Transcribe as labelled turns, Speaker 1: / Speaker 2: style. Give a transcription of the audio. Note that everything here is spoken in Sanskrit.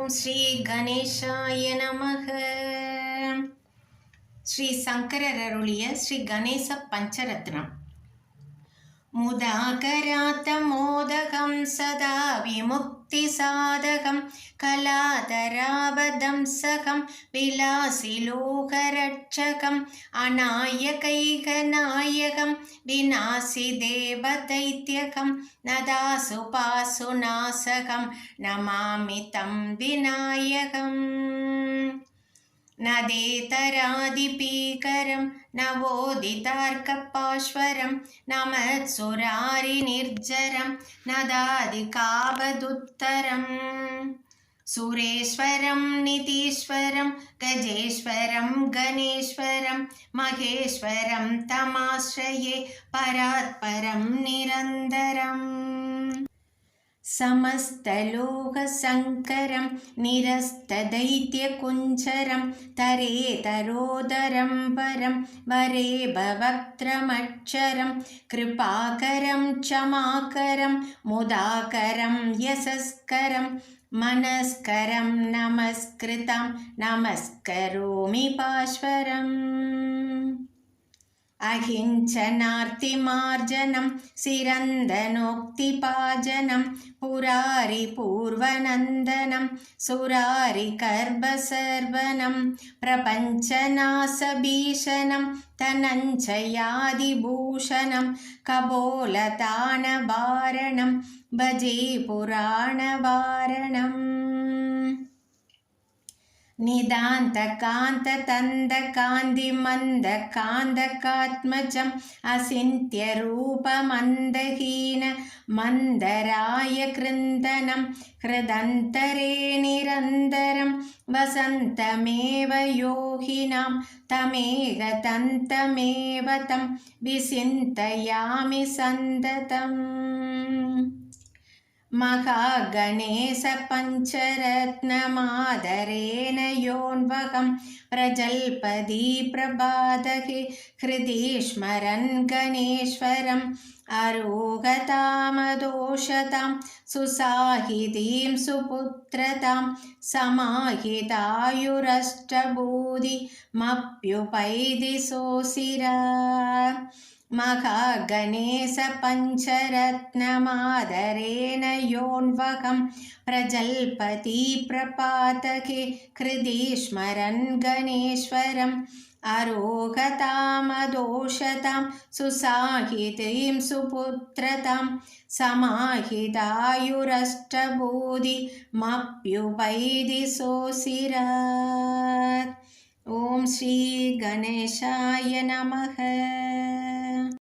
Speaker 1: श्री गणेशाय नमः. श्री शंकरर अरुளிய श्री गणेश पंचरत्नम. मुदाकरातमोदकं सदा विमुक्तिसाधकं कलाधरावदंसकं विलासिलोकरक्षकम् अनायकैकनायकं विनाशिदेवदैत्यकं नदासुपासुनाशकं नमामि तं विनायकम्. नदेतरादिपीकरं नवोदितार्कपाश्वरं नमत्सुरारिनिर्जरं नदादिकावदुत्तरम्. सुरेश्वरं नितीश्वरं गजेश्वरं गणेश्वरं महेश्वरं तमाश्रये परात्परं निरन्तरम्. समस्तलोकशङ्करं निरस्तदैत्यकुञ्जरं तरेतरोदरं परं वरे भवक्त्रमक्षरं कृपाकरं क्षमाकरं मुदाकरं यशस्करं मनस्करं नमस्कृतं नमस्करोमि पाश्वरम्. अहिंसनार्तिमार्जनं सिरन्दनोक्तिपाजनं पुरारिपूर्वनन्दनं सुरारिकर्भसर्वनं प्रपञ्चनाशभीषणं धनञ्जयादिभूषणं कपोलतानवारणं भजे पुराणवारणम्. निदान्तकान्ततन्दकान्तिमन्दकान्तकात्मजम् अचिन्त्यरूपमन्दहीन मन्दराय कृन्दनं हृदन्तरे निरन्तरं वसन्तमेव योगिनां तमेकदन्तमेव तं विचिन्तयामि सन्ततम्. महागणेशपञ्चरत्नमादरेण योऽन्वहं प्रजल्पति प्रभातके हृदि स्मरन् गणेश्वरम् अरोगतामदोषतां सुसाहितीं सुपुत्रतां समाहितायुरष्टभूतिमप्युपैति सोऽसिरा. महागणेशपञ्चरत्नमादरेण योऽन्वहं प्रजल्पति प्रपातके हृदि स्मरन् गणेश्वरम् अरोगतामदोषतां सुसाहितीं सुपुत्रतां समाहितायुरष्टभूतिमप्युपैति सोऽसिरा. ओम श्री गणेशाय नमः.